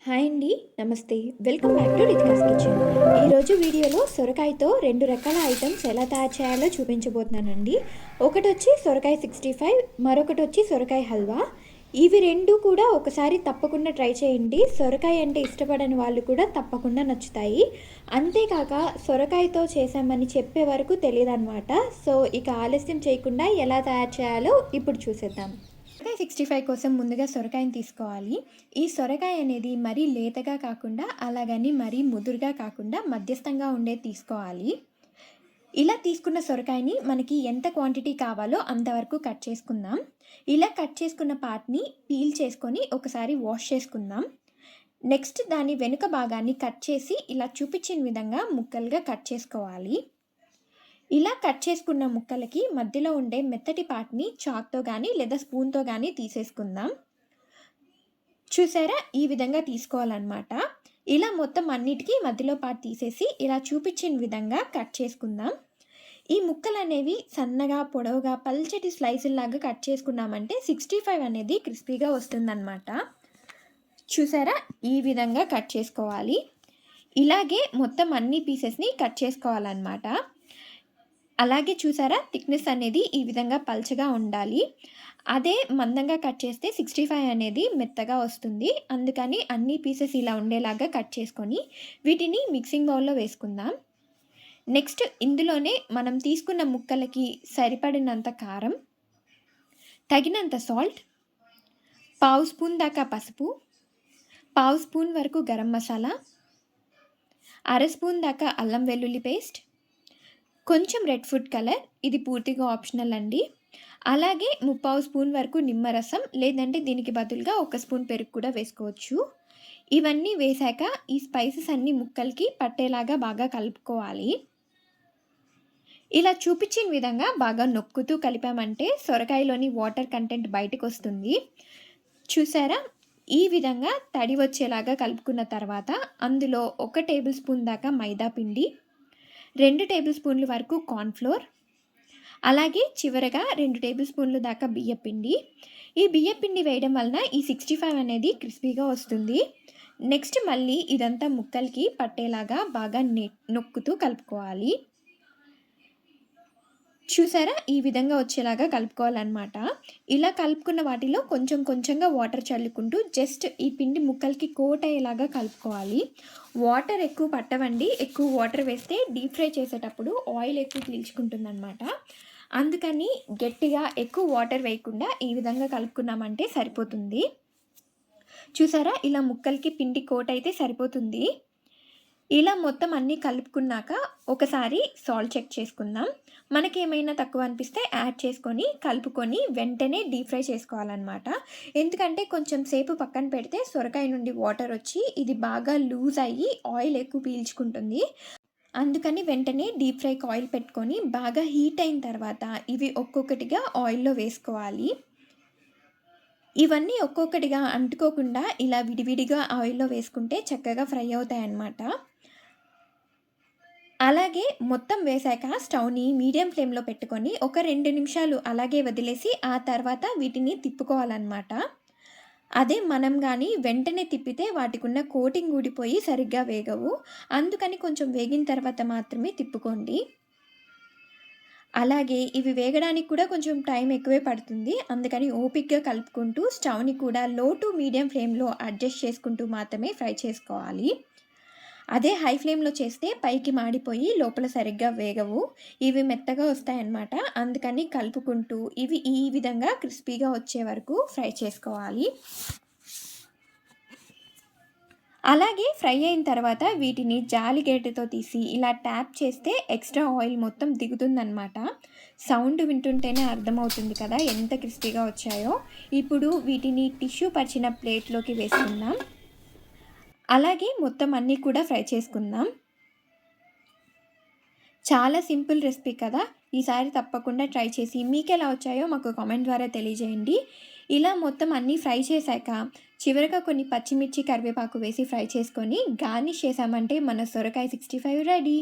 Hi అండి. నమస్తే. Welcome back to Ritika's kitchen. ఈరోజు వీడియోలో సొరకాయతో 2 రకాల ఐటమ్స్ ఎలా తయారు చేయాలో చూపించబోతున్నానండి. ఒకటొచ్చి సొరకాయ 65, మరొకటొచ్చి సొరకాయ హల్వా. ఇవి 2 కూడా ఒకసారి తప్పకుండా ట్రై చేయండి. సొరకాయ అంటే ఇష్టపడని వాళ్ళు కూడా తప్పకుండా నచ్చుతాయి. అంతేకాక సొరకాయతో చేసామని చెప్పే వరకు తెలియదన్నమాట. సో ఇక ఆలస్యం చేయకుండా ఎలా తయారు చేయాలో ఇప్పుడు చూసేద్దాం. సొరకాయ 65 కోసం ముందుగా సొరకాయని తీసుకోవాలి. ఈ సొరకాయ అనేది మరీ లేతగా కాకుండా అలాగని మరీ ముదురుగా కాకుండా మధ్యస్థంగా ఉండేది తీసుకోవాలి. ఇలా తీసుకున్న సొరకాయని మనకి ఎంత క్వాంటిటీ కావాలో అంతవరకు కట్ చేసుకుందాం. ఇలా కట్ చేసుకున్న పార్ట్ని పీల్ చేసుకొని ఒకసారి వాష్ చేసుకుందాం. నెక్స్ట్ దాని వెనుక భాగాన్ని కట్ చేసి ఇలా చూపించిన విధంగా ముక్కలుగా కట్ చేసుకోవాలి. ఇలా కట్ చేసుకున్న ముక్కలకి మధ్యలో ఉండే మెత్తటి పార్ట్ని చాక్తో కానీ లేదా స్పూన్తో కానీ తీసేసుకుందాం. చూసారా, ఈ విధంగా తీసుకోవాలన్నమాట. ఇలా మొత్తం అన్నిటికీ మధ్యలో పార్ట్ తీసేసి ఇలా చూపించిన విధంగా కట్ చేసుకుందాం. ఈ ముక్కలు అనేవి సన్నగా పొడవుగా పల్చటి స్లైసుల్లాగా కట్ చేసుకున్నామంటే 65 అనేది క్రిస్పీగా వస్తుందన్నమాట. చూసారా, ఈ విధంగా కట్ చేసుకోవాలి. ఇలాగే మొత్తం అన్ని పీసెస్ని కట్ చేసుకోవాలన్నమాట. అలాగే చూసారా, థిక్నెస్ అనేది ఈ విధంగా పల్చగా ఉండాలి. అదే మందంగా కట్ చేస్తే 65 అనేది మెత్తగా వస్తుంది. అందుకని అన్ని పీసెస్ ఇలా ఉండేలాగా కట్ చేసుకొని వీటిని మిక్సింగ్ బౌల్లో వేసుకుందాం. నెక్స్ట్ ఇందులోనే మనం తీసుకున్న ముక్కలకి సరిపడినంత కారం, తగినంత సాల్ట్, పావు స్పూన్ దాకా పసుపు, పావు స్పూన్ వరకు గరం మసాలా, అర స్పూన్ దాకా అల్లం వెల్లుల్లి పేస్ట్, కొంచెం రెడ్ ఫుడ్ కలర్, ఇది పూర్తిగా ఆప్షనల్ అండి. అలాగే 3/4 స్పూన్ వరకు నిమ్మరసం, లేదంటే దీనికి బదులుగా 1 స్పూన్ పెరుగు కూడా వేసుకోవచ్చు. ఇవన్నీ వేశాక ఈ స్పైసెస్ అన్ని ముక్కలకి పట్టేలాగా బాగా కలుపుకోవాలి. ఇలా చూపించిన విధంగా బాగా నొక్కుతూ కలిపామంటే సొరకాయలోని వాటర్ కంటెంట్ బయటకు వస్తుంది. చూసారా, ఈ విధంగా తడి వచ్చేలాగా కలుపుకున్న తర్వాత అందులో 1 టేబుల్ స్పూన్ దాకా మైదా పిండి, 2 టేబుల్ స్పూన్ల వరకు కార్న్ఫ్లోర్, అలాగే చివరగా 2 టేబుల్ స్పూన్ల దాకా బియ్యపిండి. ఈ బియ్యపిండి వేయడం వలన ఈ 65 అనేది క్రిస్పీగా వస్తుంది. నెక్స్ట్ మళ్ళీ ఇదంతా ముక్కలకి పట్టేలాగా బాగా నొక్కుతూ కలుపుకోవాలి. చూసారా, ఈ విధంగా వచ్చేలాగా కలుపుకోవాలన్నమాట. ఇలా కలుపుకున్న వాటిలో కొంచెం కొంచెంగా వాటర్ చల్లుకుంటూ జస్ట్ ఈ పిండి ముక్కలకి కోట్ అయ్యేలాగా కలుపుకోవాలి. వాటర్ ఎక్కువ పట్టవండి. ఎక్కువ వాటర్ వేస్తే డీప్ ఫ్రై చేసేటప్పుడు ఆయిల్ ఎక్కువ పీల్చుకుంటుందన్నమాట. అందుకని గట్టిగా ఎక్కువ వాటర్ వేయకుండా ఈ విధంగా కలుపుకున్నామంటే సరిపోతుంది. చూసారా, ఇలా ముక్కలకి పిండి కోట్ అయితే సరిపోతుంది. ఇలా మొత్తం అన్నీ కలుపుకున్నాక ఒకసారి సాల్ట్ చెక్ చేసుకుందాం. మనకి ఏమైనా తక్కువ అనిపిస్తే యాడ్ చేసుకొని కలుపుకొని వెంటనే డీప్ ఫ్రై చేసుకోవాలన్నమాట. ఎందుకంటే కొంచెం సేపు పక్కన పెడితే సొరకాయ నుండి వాటర్ వచ్చి ఇది బాగా లూజ్ అయ్యి ఆయిల్ ఎక్కువ పీల్చుకుంటుంది. అందుకని వెంటనే డీప్ ఫ్రైకి ఆయిల్ పెట్టుకొని బాగా హీట్ అయిన తర్వాత ఇవి ఒక్కొక్కటిగా ఆయిల్లో వేసుకోవాలి. ఇవన్నీ ఒక్కొక్కటిగా అంటుకోకుండా ఇలా విడివిడిగా ఆయిల్లో వేసుకుంటే చక్కగా ఫ్రై అవుతాయి అన్నమాట. అలాగే మొత్తం వేశాక స్టవ్ని మీడియం ఫ్లేమ్లో పెట్టుకొని ఒక 2 నిమిషాలు అలాగే వదిలేసి ఆ తర్వాత వీటిని తిప్పుకోవాలన్నమాట. అదే మనం కానీ వెంటనే తిప్పితే వాటికున్న కోటింగ్ ఊడిపోయి సరిగ్గా వేగవు. అందుకని కొంచెం వేగిన తర్వాత మాత్రమే తిప్పుకోండి. అలాగే ఇవి వేగడానికి కూడా కొంచెం టైం ఎక్కువే పడుతుంది. అందుకని ఓపిక్గా కలుపుకుంటూ స్టవ్ని కూడా లో టు మీడియం ఫ్లేమ్లో అడ్జస్ట్ చేసుకుంటూ మాత్రమే ఫ్రై చేసుకోవాలి. అదే హై ఫ్లేమ్లో చేస్తే పైకి మాడిపోయి లోపల సరిగ్గా వేగవు. ఇవి మెత్తగా వస్తాయన్నమాట. అందుకని కలుపుకుంటూ ఇవి ఈ విధంగా క్రిస్పీగా వచ్చే వరకు ఫ్రై చేసుకోవాలి. అలాగే ఫ్రై అయిన తర్వాత వీటిని జాలిగేటతో తీసి ఇలా ట్యాప్ చేస్తే ఎక్స్ట్రా ఆయిల్ మొత్తం దిగుతుందన్నమాట. సౌండ్ వింటుంటేనే అర్థమవుతుంది కదా ఎంత క్రిస్పీగా వచ్చాయో. ఇప్పుడు వీటిని టిష్యూ పరిచిన ప్లేట్లోకి వేసుకుందాం. అలాగే మొత్తం అన్నీ కూడా ఫ్రై చేసుకుందాం. చాలా సింపుల్ రెసిపీ కదా. ఈసారి తప్పకుండా ట్రై చేసి మీకు ఎలా వచ్చాయో మాకు కామెంట్ ద్వారా తెలియజేయండి. ఇలా మొత్తం అన్నీ ఫ్రై చేశాక చివరగా కొన్ని పచ్చిమిర్చి కరివేపాకు వేసి ఫ్రై చేసుకొని గార్నిష్ చేసామంటే మన సొరకాయ 65 రెడీ.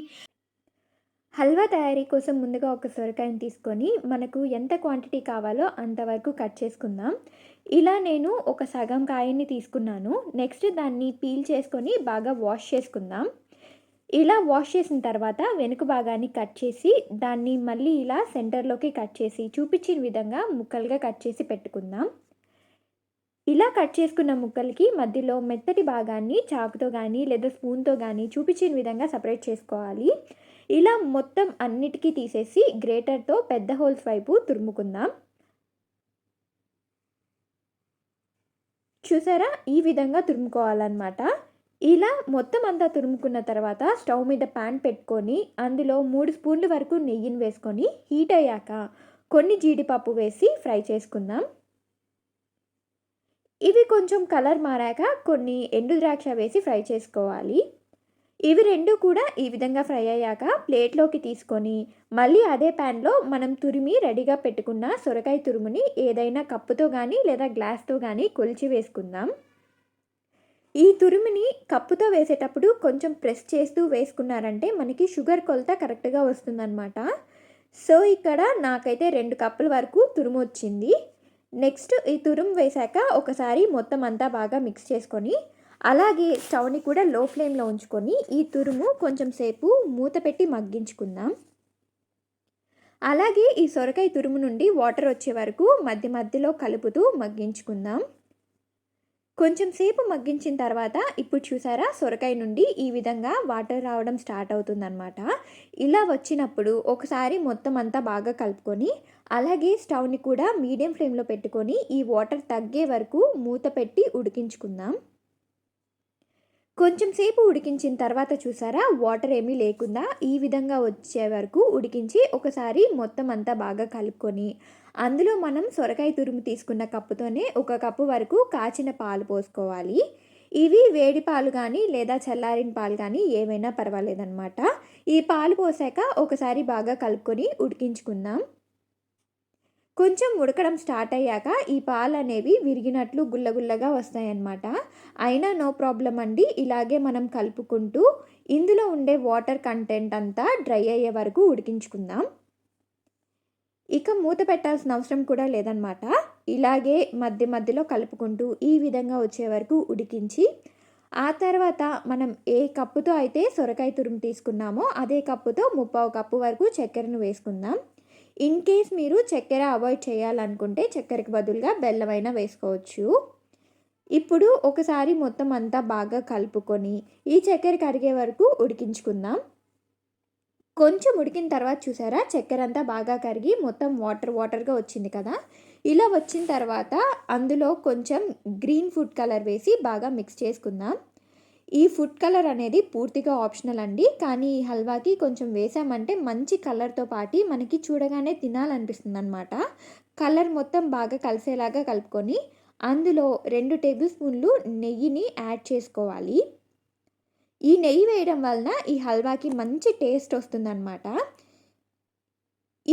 హల్వా తయారీ కోసం ముందుగా ఒక సొరకాయని తీసుకొని మనకు ఎంత క్వాంటిటీ కావాలో అంతవరకు కట్ చేసుకుందాం. ఇలా నేను ఒక సగం కాయని తీసుకున్నాను. నెక్స్ట్ దాన్ని పీల్ చేసుకొని బాగా వాష్ చేసుకుందాం. ఇలా వాష్ చేసిన తర్వాత వెనుక భాగాన్ని కట్ చేసి దాన్ని మళ్ళీ ఇలా సెంటర్లోకి కట్ చేసి చూపించిన విధంగా ముక్కలుగా కట్ చేసి పెట్టుకుందాం. ఇలా కట్ చేసుకున్న ముక్కలకి మధ్యలో మెత్తటి భాగాన్ని చాకుతో కానీ లేదా స్పూన్తో కానీ చూపించిన విధంగా సపరేట్ చేసుకోవాలి. ఇలా మొత్తం అన్నిటికీ తీసేసి గ్రేటర్తో పెద్ద హోల్స్ వైపు తురుముకుందాం. చూసారా, ఈ విధంగా తురుముకోవాలన్నమాట. ఇలా మొత్తం అంతా తురుముకున్న తర్వాత స్టవ్ మీద ప్యాన్ పెట్టుకొని అందులో 3 స్పూన్ల వరకు నెయ్యిని వేసుకొని హీట్ అయ్యాక కొన్ని జీడిపప్పు వేసి ఫ్రై చేసుకుందాం. ఇవి కొంచెం కలర్ మారాక కొన్ని ఎండు ద్రాక్ష వేసి ఫ్రై చేసుకోవాలి. ఇవి రెండు కూడా ఈ విధంగా ఫ్రై అయ్యాక ప్లేట్లోకి తీసుకొని మళ్ళీ అదే ప్యాన్లో మనం తురిమి రెడీగా పెట్టుకున్న సొరకాయ తురుముని ఏదైనా కప్పుతో కానీ లేదా గ్లాస్తో కానీ కొలిచి వేసుకుందాం. ఈ తురుముని కప్పుతో వేసేటప్పుడు కొంచెం ప్రెస్ చేస్తూ వేసుకున్నారంటే మనకి షుగర్ కొలత కరెక్ట్గా వస్తుందన్నమాట. సో ఇక్కడ నాకైతే 2 కప్పుల వరకు తురుము వచ్చింది. నెక్స్ట్ ఈ తురుము వేశాక ఒకసారి మొత్తం అంతా బాగా మిక్స్ చేసుకొని అలాగే స్టవ్ని కూడా లో ఫ్లేమ్లో ఉంచుకొని ఈ తురుము కొంచెం సేపు మూత పెట్టి మగ్గించుకుందాం. అలాగే ఈ సొరకాయ తురుము నుండి వాటర్ వచ్చే వరకు మధ్య మధ్యలో కలుపుతూ మగ్గించుకుందాం. కొంచెం సేపు మగ్గించిన తర్వాత ఇప్పుడు చూసారా, సొరకాయ నుండి ఈ విధంగా వాటర్ రావడం స్టార్ట్ అవుతుందన్నమాట. ఇలా వచ్చినప్పుడు ఒకసారి మొత్తం అంతా బాగా కలుపుకొని అలాగే స్టవ్ని కూడా మీడియం ఫ్లేమ్లో పెట్టుకొని ఈ వాటర్ తగ్గే వరకు మూత పెట్టి ఉడికించుకుందాం. కొంచెం సేపు ఉడికించిన తర్వాత చూసారా, వాటర్ ఏమీ లేకుండా ఈ విధంగా వచ్చే వరకు ఉడికించి ఒకసారి మొత్తం అంతా బాగా కలుపుకొని అందులో మనం సొరకాయ తురుము తీసుకున్న కప్పుతోనే 1 కప్పు వరకు కాచిన పాలు పోసుకోవాలి. ఇవి వేడి పాలు కానీ లేదా చల్లారిన పాలు కానీ ఏవైనా పర్వాలేదన్నమాట. ఈ పాలు పోసాక ఒకసారి బాగా కలుపుకొని ఉడికించుకుందాం. కొంచెం ఉడకడం స్టార్ట్ అయ్యాక ఈ పాలు అనేవి విరిగినట్లు గుల్లగుల్లగా వస్తాయన్నమాట. అయినా నో ప్రాబ్లం అండి, ఇలాగే మనం కలుపుకుంటూ ఇందులో ఉండే వాటర్ కంటెంట్ అంతా డ్రై అయ్యే వరకు ఉడికించుకుందాం. ఇక మూత పెట్టాల్సిన అవసరం కూడా లేదన్నమాట. ఇలాగే మధ్య మధ్యలో కలుపుకుంటూ ఈ విధంగా వచ్చే వరకు ఉడికించి ఆ తర్వాత మనం ఏ కప్పుతో అయితే సొరకాయ తురుము తీసుకున్నామో అదే కప్పుతో 3/4 కప్పు వరకు చక్కెరను వేసుకుందాం. ఇన్ కేస్ మీరు చక్కెర అవాయిడ్ చేయాలనుకుంటే చక్కెరకు బదులుగా బెల్లమైనా వేసుకోవచ్చు. ఇప్పుడు ఒకసారి మొత్తం అంతా బాగా కలుపుకొని ఈ చక్కెర కరిగే వరకు ఉడికించుకుందాం. కొంచెం ఉడికిన తర్వాత చూసారా, చక్కెర అంతా బాగా కరిగి మొత్తం వాటర్గా వచ్చింది కదా. ఇలా వచ్చిన తర్వాత అందులో కొంచెం గ్రీన్ ఫుడ్ కలర్ వేసి బాగా మిక్స్ చేసుకుందాం. ఈ ఫుడ్ కలర్ అనేది పూర్తిగా ఆప్షనల్ అండి, కానీ ఈ హల్వాకి కొంచెం వేసామంటే మంచి కలర్తో పాటు మనకి చూడగానే తినాలనిపిస్తుంది అనమాట. కలర్ మొత్తం బాగా కలిసేలాగా కలుపుకొని అందులో 2 టేబుల్ స్పూన్లు నెయ్యిని యాడ్ చేసుకోవాలి. ఈ నెయ్యి వేయడం వలన ఈ హల్వాకి మంచి టేస్ట్ వస్తుందన్నమాట.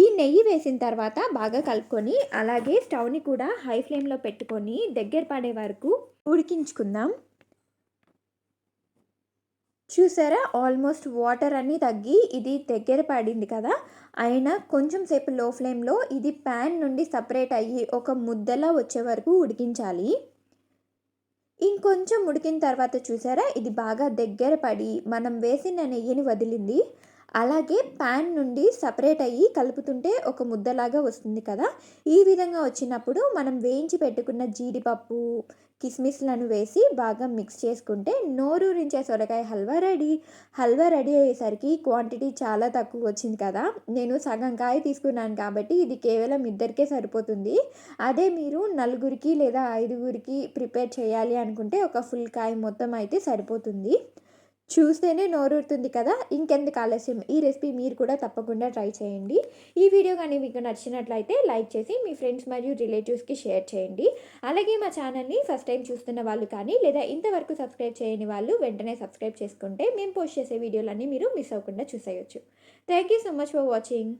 ఈ నెయ్యి వేసిన తర్వాత బాగా కలుపుకొని అలాగే స్టవ్ని కూడా హై ఫ్లేమ్లో పెట్టుకొని దగ్గర పడే వరకు ఉడికించుకుందాం. చూసారా, ఆల్మోస్ట్ వాటర్ అన్నీ తగ్గి ఇది దగ్గర పడింది కదా. అయినా కొంచెం సేపు లో ఫ్లేమ్లో ఇది ప్యాన్ నుండి సపరేట్ అయ్యి ఒక ముద్దలా వచ్చే వరకు ఉడికించాలి. ఇంకొంచెం ఉడికిన తర్వాత చూసారా, ఇది బాగా దగ్గర పడి మనం వేసిన నెయ్యిని వదిలింది. అలాగే ప్యాన్ నుండి సపరేట్ అయ్యి కలుపుతుంటే ఒక ముద్దలాగా వస్తుంది కదా. ఈ విధంగా వచ్చినప్పుడు మనం వేయించి పెట్టుకున్న జీడిపప్పు కిస్మిస్లను వేసి బాగా మిక్స్ చేసుకుంటే నోరూరించే సొరకాయ హల్వా రెడీ. హల్వా రెడీ అయ్యేసరికి క్వాంటిటీ చాలా తక్కువ వచ్చింది కదా. నేను సగం కాయ తీసుకున్నాను కాబట్టి ఇది కేవలం 2కే సరిపోతుంది. అదే మీరు 4 లేదా 5 ప్రిపేర్ చేయాలి అనుకుంటే ఒక ఫుల్ కాయ మొత్తం అయితే సరిపోతుంది. చూస్తేనే నోరూరుతుంది కదా. ఇంకెందుకు ఆలస్యం, ఈ రెసిపీ మీరు కూడా తప్పకుండా ట్రై చేయండి. ఈ వీడియో కానీ మీకు నచ్చినట్లయితే లైక్ చేసి మీ ఫ్రెండ్స్ మరియు రిలేటివ్స్కి షేర్ చేయండి. అలాగే మా ఛానల్ని ఫస్ట్ టైం చూస్తున్న వాళ్ళు కానీ లేదా ఇంతవరకు సబ్స్క్రైబ్ చేయని వాళ్ళు వెంటనే సబ్స్క్రైబ్ చేసుకుంటే మేము పోస్ట్ చేసే వీడియోలన్నీ మీరు మిస్ అవ్వకుండా చూసేయచ్చు. Thank you so much for watching.